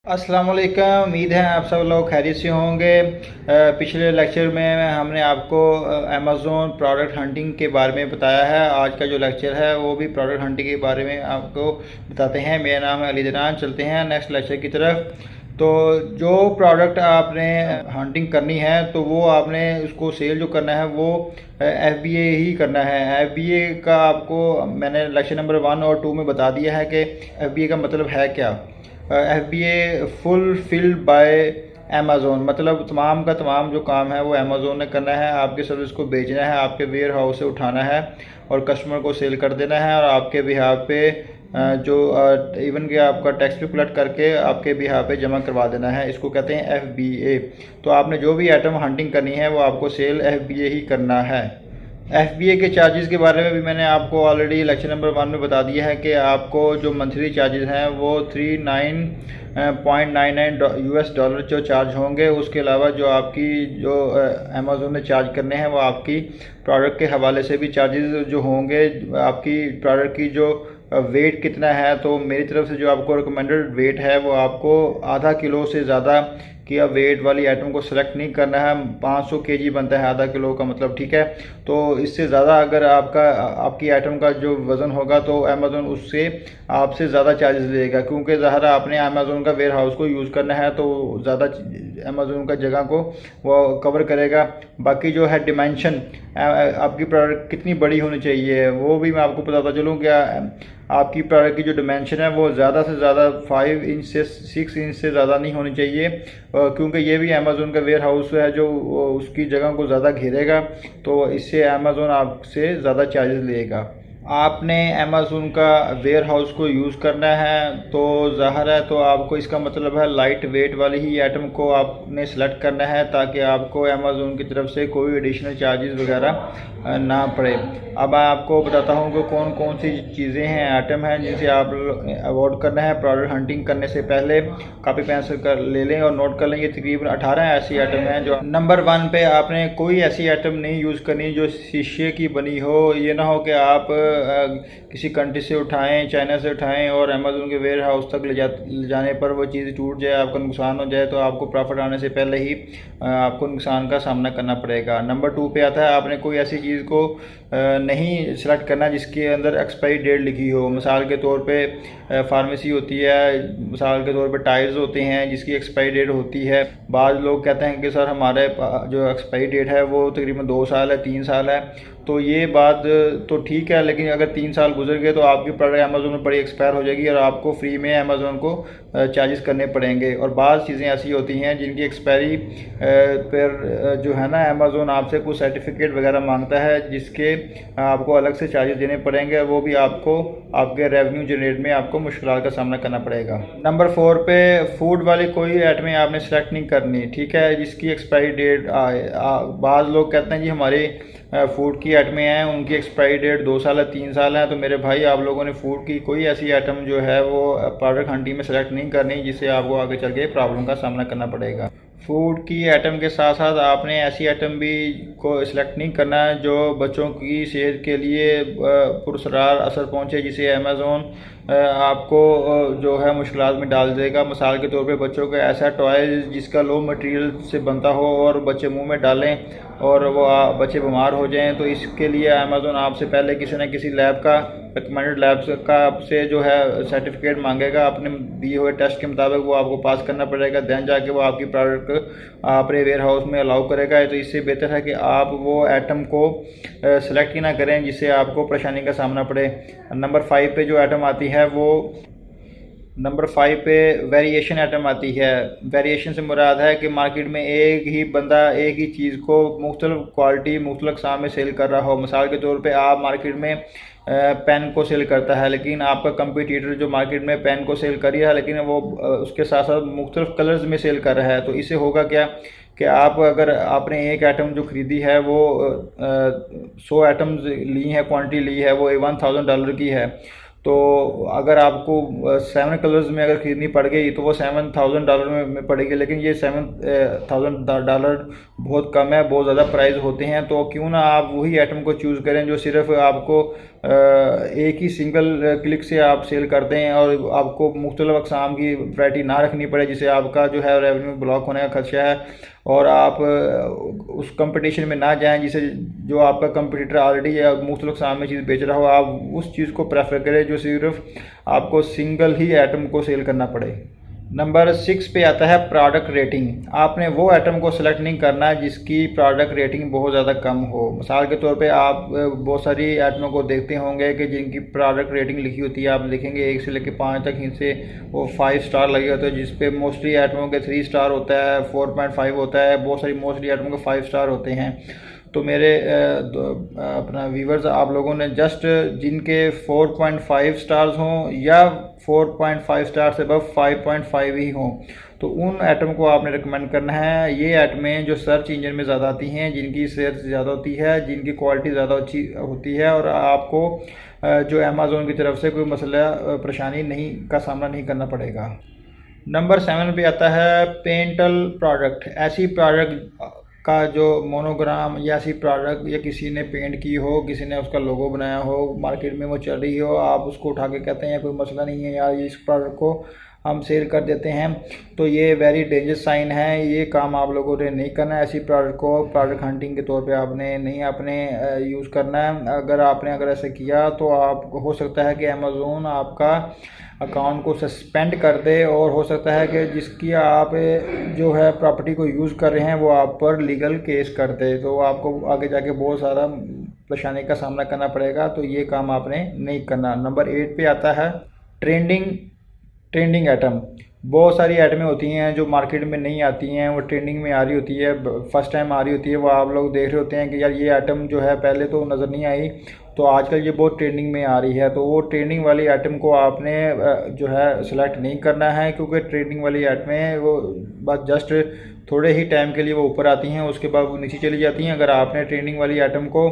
अस्सलाम वालेकुम। उम्मीद है आप सब लोग खैरियत से होंगे। पिछले लेक्चर में हमने आपको अमेज़ोन प्रोडक्ट हंटिंग के बारे में बताया है। आज का जो लेक्चर है वो भी प्रोडक्ट हंटिंग के बारे में आपको बताते हैं। मेरा नाम है अली दरान। चलते हैं नेक्स्ट लेक्चर की तरफ। तो जो प्रोडक्ट आपने हंटिंग करनी है तो वो आपने उसको सेल जो करना है वो FBA ही करना है। FBA का आपको मैंने लेक्चर नंबर 1 और 2 में बता दिया है कि FBA का मतलब है क्या। FBA फुलफिल्ड बाय अमेज़ोन, मतलब तमाम का तमाम जो काम है वो अमेज़ोन ने करना है। आपके सर्विस को बेचना है, आपके वेयर हाउस से उठाना है और कस्टमर को सेल कर देना है, और आपके बिहाफ पे जो इवन कि आपका टैक्स भी कलेक्ट करके आपके बिहाफ पे जमा करवा देना है। इसको कहते हैं FBA। तो आपने जो भी आइटम हंटिंग करनी है वो आपको सेल FBA ही करना है। FBA के चार्जेस के बारे में भी मैंने आपको ऑलरेडी लेक्चर नंबर 1 में बता दिया है कि आपको जो मंथली चार्जेस हैं वो 39.99 US डॉलर जो चार्ज होंगे। उसके अलावा जो आपकी जो अमेज़ोन ने चार्ज करने हैं वो आपकी प्रोडक्ट के हवाले से भी चार्जेस जो होंगे। आपकी प्रोडक्ट की जो वेट कितना है, तो मेरी तरफ से जो आपको रिकमेंडेड वेट है वो आपको आधा किलो से ज़्यादा कि अब वेट वाली आइटम को सेलेक्ट नहीं करना है। 500 kg बनता है आधा किलो का, मतलब ठीक है। तो इससे ज़्यादा अगर आपकी आइटम का जो वज़न होगा तो अमेज़ोन उससे आपसे ज़्यादा चार्जेस लेगा, क्योंकि ज़ाहिर आपने अमेज़ोन का वेयर हाउस को यूज़ करना है तो ज़्यादा अमेज़ोन का जगह को वो कवर करेगा। बाकी जो है डिमेंशन, आपकी प्रोडक्ट कितनी बड़ी होनी चाहिए वो भी मैं आपको बताता चलूँ। क्या आपकी प्रोडक्ट की जो डिमेंशन है वो ज़्यादा से ज़्यादा 5 इंच से 6 इंच से ज़्यादा नहीं होनी चाहिए, क्योंकि ये भी अमेज़ोन का वेयर हाउस है जो उसकी जगह को ज़्यादा घेरेगा, तो इससे अमेज़ोन आपसे ज़्यादा चार्जेस लेगा। आपने अमेज़ोन का वेयर हाउस को यूज़ करना है तो ज़ाहिर है तो आपको इसका मतलब है लाइट वेट वाली ही आइटम को आपने सेलेक्ट करना है, ताकि आपको अमेज़ोन की तरफ से कोई एडिशनल चार्जेस वगैरह ना पड़े। अब मैं आपको बताता हूँ कि कौन कौन सी चीज़ें हैं, आइटम हैं जिनसे आप अवॉइड करना है। प्रोडक्ट हंटिंग करने से पहले कॉपी पेंसिल कर ले लें और नोट कर लें। ये तकरीबन 18 ऐसी आइटम हैं। जो नंबर 1 पे आपने कोई ऐसी आइटम नहीं यूज़ करनी जो शीशे की बनी हो। ये ना हो कि आप किसी कंट्री से उठाएं, चाइना से उठाएं और अमेज़ोन के वेयर हाउस तक ले जाने पर वो चीज़ टूट जाए, आपका नुकसान हो जाए, तो आपको प्रॉफिट आने से पहले ही आपको नुकसान का सामना करना पड़ेगा। नंबर 2 पे आता है आपने कोई ऐसी चीज़ को नहीं सेलेक्ट करना जिसके अंदर एक्सपायरी डेट लिखी हो। मिसाल के तौर पे फार्मेसी होती है, मिसाल के तौर पे टायर्स होते हैं जिसकी एक्सपायरी डेट होती है। बाद लोग कहते हैं कि सर हमारे जो एक्सपायरी डेट है वो तकरीबन 2 साल है, 3 साल है। तो ये बात तो ठीक है, लेकिन अगर 3 साल गुजर गए तो आपकी प्रोडक्ट अमेज़ोन में पड़ी एक्सपायर हो जाएगी और आपको फ्री में अमेज़ोन को चार्जेस करने पड़ेंगे। और बाज़ चीज़ें ऐसी होती हैं जिनकी एक्सपायरी पर जो है ना अमेज़ोन आपसे कुछ सर्टिफिकेट वगैरह मांगता है जिसके आपको अलग से चार्जेस देने पड़ेंगे, वो भी आपको आपके रेवेन्यू जनरेट में आपको मुश्किल का सामना करना पड़ेगा। नंबर 4 पे फूड वाली कोई आइटमें आपने सेलेक्ट नहीं करनी, ठीक है, जिसकी एक्सपायरी डेट बाज़ लोग कहते हैं जी हमारे फूड की आइटमें हैं उनकी एक्सपायरी डेट 2 साल है, 3 साल है। तो मेरे भाई आप लोगों ने फूड की कोई ऐसी आइटम जो है वो प्रोडक्ट हंटिंग में सेलेक्ट नहीं करनी जिससे आपको आगे चल के प्रॉब्लम का सामना करना पड़ेगा। फूड की आइटम के साथ साथ आपने ऐसी आइटम भी को सिलेक्ट नहीं करना है जो बच्चों की सेहत के लिए पुरस्कार असर पहुंचे, जिसे अमेज़ोन आपको जो है मुश्किलात में डाल देगा। मिसाल के तौर पे बच्चों का ऐसा टॉय जिसका लो मटेरियल से बनता हो और बच्चे मुंह में डालें और वो बच्चे बीमार हो जाएं, तो इसके लिए अमेज़ोन आपसे पहले किसी न किसी लैब का, रिकमेंडेड लैब का आपसे जो है सर्टिफिकेट मांगेगा। अपने दिए हुए टेस्ट के मुताबिक वो आपको पास करना पड़ेगा, दैन जाके वो आपकी प्रोडक्ट अपने वेयर हाउस में अलाउ करेगा। तो इससे बेहतर है कि आप वो आइटम को सेलेक्ट ही ना करें जिससे आपको परेशानी का सामना पड़े। नंबर 5 पे जो आइटम आती है वो नंबर 5 पे वेरिएशन आइटम आती है। वेरिएशन से मुराद है कि मार्केट में एक ही बंदा एक ही चीज़ को मुख्तलिफ क्वालिटी मुख्तलिफ अक़साम में सेल कर रहा हो। मिसाल के तौर पे आप मार्केट में पेन को सेल करता है, लेकिन आपका कंपटीटर जो मार्केट में पेन को सेल कर रहा है लेकिन वो उसके साथ साथ मुख्तलिफ कलर्स में सेल कर रहा है। तो इससे होगा क्या कि आप अगर आपने एक आइटम जो ख़रीदी है वो 100 आइटम्स ली हैं, क्वांटिटी ली है, वो $1000 की है, तो अगर आपको 7 कलर्स में अगर ख़रीदनी पड़ गई तो वो $7,000 में पड़ेगी, लेकिन ये $7,000 बहुत कम है, बहुत ज़्यादा प्राइस होते हैं। तो क्यों ना आप वही आइटम को चूज़ करें जो सिर्फ आपको एक ही सिंगल क्लिक से आप सेल करते हैं और आपको मुख्तलिफ अक़साम की वैरायटी ना रखनी पड़े, जिससे आपका जो है रेवेन्यू ब्लॉक होने का खदशा है और आप उस कंपटीशन में ना जाएं जिसे जो आपका कंपटीटर ऑलरेडी है मुख्तलिफ अक़साम में चीज़ बेच रहा हो। आप उस चीज़ को प्रेफर करें जो सिर्फ आपको सिंगल ही आइटम को सेल करना पड़े। नंबर 6 पे आता है प्रोडक्ट रेटिंग। आपने वो आइटम को सिलेक्ट नहीं करना है जिसकी प्रोडक्ट रेटिंग बहुत ज़्यादा कम हो। मिसाल के तौर पे आप बहुत सारी आइटमों को देखते होंगे कि जिनकी प्रोडक्ट रेटिंग लिखी होती है, आप देखेंगे 1 से लेकर 5 तक, इनसे वो 5 स्टार लगे होते हैं, जिसपे मोस्टली आइटमों के 3 स्टार होता है, 4.5 होता है, बहुत सारी मोस्टली आइटमों के 5 स्टार होते हैं। तो मेरे अपना व्यूवर्स, आप लोगों ने जस्ट जिनके 4.5 स्टार्स हों या 4.5 स्टार से अब 5.5 ही हों, तो उन आइटम को आपने रिकमेंड करना है। ये आइटमें जो सर्च इंजन में ज़्यादा आती हैं, जिनकी सेल्स ज़्यादा होती है, जिनकी क्वालिटी ज़्यादा अच्छी होती है और आपको जो अमेज़ॉन की तरफ से कोई मसला परेशानी नहीं का सामना नहीं करना पड़ेगा। नंबर 7 पे आता है पेंटल प्रोडक्ट। ऐसी प्रोडक्ट का जो मोनोग्राम या ऐसी प्रोडक्ट या किसी ने पेंट की हो, किसी ने उसका लोगो बनाया हो, मार्केट में वो चल रही हो, आप उसको उठा के कहते हैं कोई मसला नहीं है यार, इस प्रोडक्ट को हम सेल कर देते हैं, तो ये वेरी डेंजरस साइन है। ये काम आप लोगों ने नहीं करना है। ऐसी प्रोडक्ट को प्रोडक्ट हंटिंग के तौर पे आपने नहीं आपने यूज़ करना है। अगर ऐसा किया तो आप हो सकता है कि अमेज़ॉन आपका अकाउंट को सस्पेंड कर दे और हो सकता है कि जिसकी आप जो है प्रॉपर्टी को यूज़ कर रहे हैं वो आप पर लीगल केस कर दे, तो आपको आगे जाके बहुत सारा परेशानी का सामना करना पड़ेगा। तो ये काम आपने नहीं करना। नंबर 8 पे आता है ट्रेंडिंग आइटम। बहुत सारी आइटमें होती हैं जो मार्केट में नहीं आती हैं, वो ट्रेंडिंग में आ रही होती है, फर्स्ट टाइम आ रही होती है, वो आप लोग देख रहे होते हैं कि यार ये आइटम जो है पहले तो नज़र नहीं आई, तो आजकल ये बहुत ट्रेंडिंग में आ रही है। तो वो ट्रेंडिंग वाली आइटम को आपने जो है सिलेक्ट नहीं करना है, क्योंकि ट्रेंडिंग वाली आइटमें वो बस जस्ट थोड़े ही टाइम के लिए वो ऊपर आती हैं, उसके बाद वो नीचे चली जाती हैं। अगर आपने ट्रेंडिंग वाली आइटम को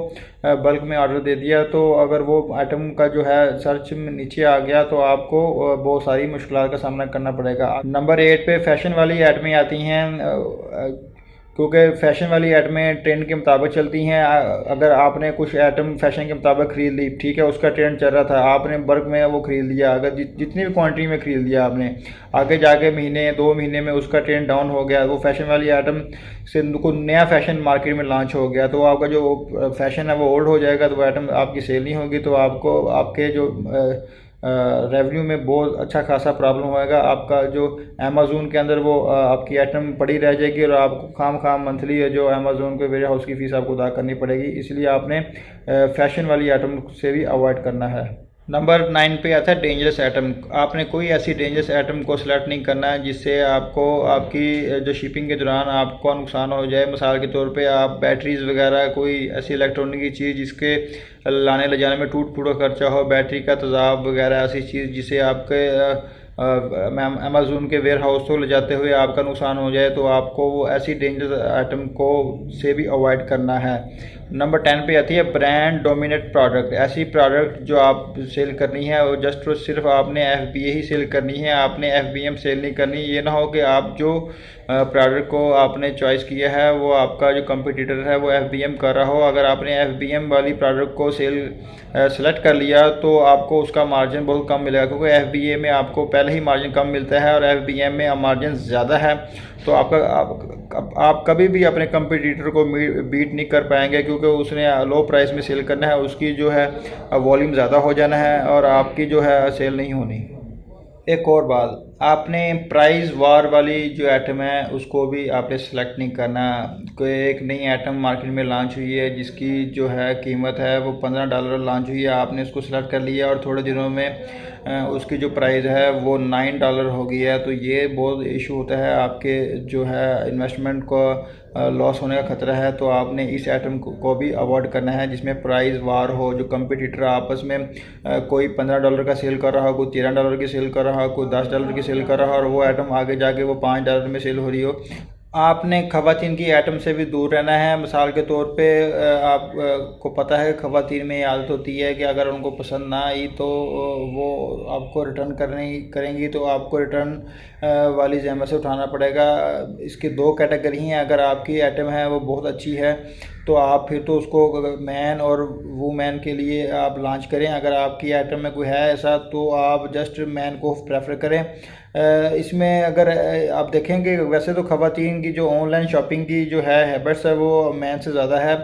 बल्क में ऑर्डर दे दिया, तो अगर वो आइटम का जो है सर्च में नीचे आ गया तो आपको बहुत सारी मुश्किलात का सामना करना पड़ेगा। नंबर 8 पे फैशन वाली आइटमें आती हैं, क्योंकि फ़ैशन वाली आइटमें ट्रेंड के मुताबिक चलती हैं। अगर आपने कुछ आइटम फ़ैशन के मुताबिक ख़रीद ली, ठीक है, उसका ट्रेंड चल रहा था, आपने बल्क में वो ख़रीद लिया, अगर जितनी भी क्वांटिटी में ख़रीद लिया आपने, आगे जाके महीने 2 महीने में उसका ट्रेंड डाउन हो गया, वो फ़ैशन वाली आइटम से कोई नया फ़ैशन मार्केट में लॉन्च हो गया, तो आपका जो फ़ैशन है वो ओल्ड हो जाएगा, तो वो आइटम आपकी सेल नहीं होगी, तो आपको आपके जो रेवेन्यू में बहुत अच्छा खासा प्रॉब्लम होएगा। आपका जो अमेज़ॉन के अंदर वो आपकी आइटम पड़ी रह जाएगी और आपको खाम मंथली जो अमेज़ॉन के वेयर हाउस की फ़ीस आपको अदा करनी पड़ेगी। इसलिए आपने फ़ैशन वाली आइटम से भी अवॉइड करना है। नंबर 9 पे आता है डेंजरस आइटम। आपने कोई ऐसी डेंजरस आइटम को सिलेक्ट नहीं करना है जिससे आपको आपकी जो शिपिंग के दौरान आपको नुकसान हो जाए। मिसाल के तौर पे आप बैटरीज़ वगैरह, कोई ऐसी इलेक्ट्रॉनिक की चीज़ जिसके लाने ले जाने में टूट फूट का खर्चा हो, बैटरी का तेज़ाब वगैरह, ऐसी चीज़ जिसे आपके अमेज़ॉन के वेयर हाउस को ले जाते हुए आपका नुकसान हो जाए, तो आपको वो ऐसी डेंजरस आइटम को से भी अवॉइड करना है। नंबर 10 पे आती है ब्रांड डोमिनेट प्रोडक्ट। ऐसी प्रोडक्ट जो आप सेल करनी है और जस्ट और सिर्फ आपने FBA ही सेल करनी है, आपने FBM सेल नहीं करनी। ये ना हो कि आप जो प्रोडक्ट को आपने चॉइस किया है वो आपका जो कंपटीटर है वो FBM कर रहा हो। अगर आपने FBM वाली प्रोडक्ट को सेलेक्ट कर लिया तो आपको उसका मार्जिन बहुत कम मिलेगा, क्योंकि FBA में आपको पहले ही मार्जिन कम मिलता है और FBM में मार्जिन ज़्यादा है। तो आप कभी भी अपने कंपटीटर को बीट नहीं कर पाएंगे, क्योंकि उसने लो प्राइस में सेल करना है, उसकी जो है वॉल्यूम ज़्यादा हो जाना है और आपकी जो है सेल नहीं होनी। एक और बात, आपने प्राइस वार वाली जो आइटम है उसको भी आपने सेलेक्ट नहीं करना। कोई एक नई आइटम मार्केट में लॉन्च हुई है जिसकी जो है कीमत है वो $15 लॉन्च हुई है, आपने उसको सेलेक्ट कर लिया और थोड़े दिनों में उसकी जो प्राइस है वो $9 हो गई है, तो ये बहुत इशू होता है, आपके जो है इन्वेस्टमेंट को लॉस होने का खतरा है। तो आपने इस आइटम को भी अवॉइड करना है जिसमें प्राइस वार हो, जो कंपटीटर आपस में कोई $15 का सेल कर रहा हो, कोई $13 की सेल कर रहा हो, कोई $10 की सेल कर रहा हो और वो आइटम आगे जाके वो $5 में सेल हो रही हो, आपने ख़वातीन की आइटम से भी दूर रहना है। मिसाल के तौर पे आप को पता है ख़वातीन में ये आदत होती है कि अगर उनको पसंद ना आई तो वो आपको रिटर्न करेंगी तो आपको रिटर्न वाली ज़हमत से उठाना पड़ेगा। इसकी दो कैटेगरी हैं। अगर आपकी आइटम है वो बहुत अच्छी है तो आप फिर तो उसको मैन और वूमेन के लिए आप लॉन्च करें। अगर आपकी आइटम में कोई है ऐसा तो आप जस्ट मैन को प्रेफर करें। इसमें अगर आप देखेंगे वैसे तो ख़वातीन की जो ऑनलाइन शॉपिंग की जो है हैबिट्स है वो मैन से ज़्यादा है।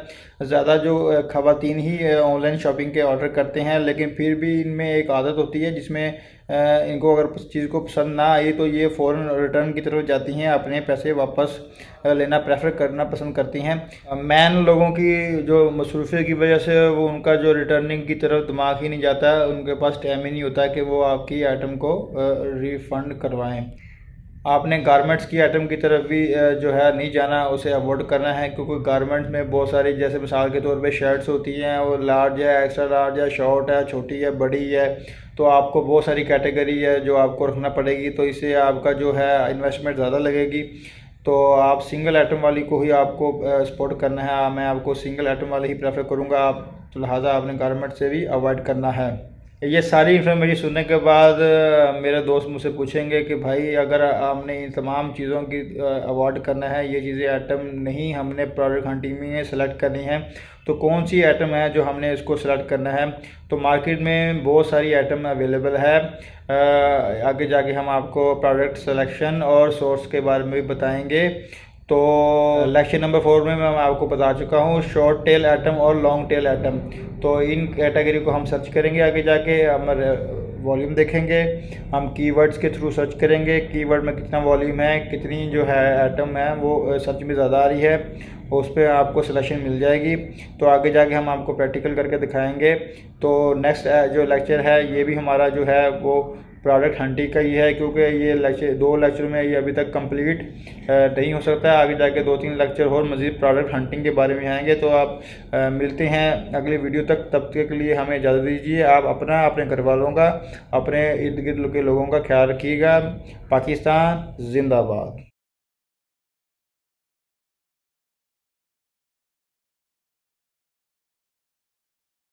ज़्यादा जो ख़वातीन ही ऑनलाइन शॉपिंग के ऑर्डर करते हैं, लेकिन फिर भी इनमें एक आदत होती है जिसमें इनको अगर चीज़ को पसंद ना आई तो ये फ़ौरन रिटर्न की तरफ जाती हैं, अपने पैसे वापस लेना प्रेफर करना पसंद करती हैं। मैन लोगों की जो मसरूफ़ियत की वजह से वो उनका जो रिटर्निंग की तरफ दिमाग ही नहीं जाता, उनके पास टाइम ही नहीं होता कि वो आपकी आइटम को रिफ़ंड करवाएं। आपने गारमेंट्स की आइटम की तरफ भी जो है नहीं जाना, उसे अवॉइड करना है, क्योंकि गारमेंट्स में बहुत सारी जैसे मिसाल के तौर पे शर्ट्स होती हैं, वो लार्ज है, एक्स्ट्रा लार्ज है, शॉर्ट है, छोटी है, बड़ी है, तो आपको बहुत सारी कैटेगरी है जो आपको रखना पड़ेगी, तो इससे आपका जो है इन्वेस्टमेंट ज़्यादा लगेगी। तो आप सिंगल आइटम वाली को ही आपको सपोर्ट करना है। मैं आपको सिंगल आइटम वाली ही प्रेफर करूँगा, आप तो लिहाजा आपने गारमेंट से भी अवॉइड करना है। ये सारी इन्फॉर्मेशन सुनने के बाद मेरे दोस्त मुझसे पूछेंगे कि भाई अगर हमने इन तमाम चीज़ों की अवॉइड करना है, ये चीज़ें आइटम नहीं हमने प्रोडक्ट हंटिंग में सेलेक्ट करनी है, तो कौन सी आइटम है जो हमने इसको सेलेक्ट करना है। तो मार्केट में बहुत सारी आइटम अवेलेबल है। आगे जाके हम आपको प्रोडक्ट सिलेक्शन और सोर्स के बारे में भी बताएंगे। तो लेक्चर नंबर 4 में मैं आपको बता चुका हूँ शॉर्ट टेल आइटम और लॉन्ग टेल आइटम। तो इन कैटेगरी को हम सर्च करेंगे, आगे जाके हम वॉल्यूम देखेंगे, हम कीवर्ड्स के थ्रू सर्च करेंगे, कीवर्ड में कितना वॉल्यूम है, कितनी जो है आइटम है वो सर्च में ज़्यादा आ रही है, उस पर आपको सिलेक्शन मिल जाएगी। तो आगे जाके हम आपको प्रैक्टिकल करके दिखाएंगे। तो नेक्स्ट जो लेक्चर है ये भी हमारा जो है वो प्रोडक्ट हंटिंग का ही है, क्योंकि ये लेक्चर 2 लेक्चर में ये अभी तक कंप्लीट नहीं हो सकता है। आगे जाके 2-3 लेक्चर और मज़ीद प्रोडक्ट हंटिंग के बारे में आएंगे। तो आप मिलते हैं अगली वीडियो तक, तब तक के लिए हमें इजाज़त दीजिए। आप अपना, अपने घर वालों का, अपने इर्द गिर्द के लोगों का ख्याल रखिएगा। पाकिस्तान जिंदाबाद।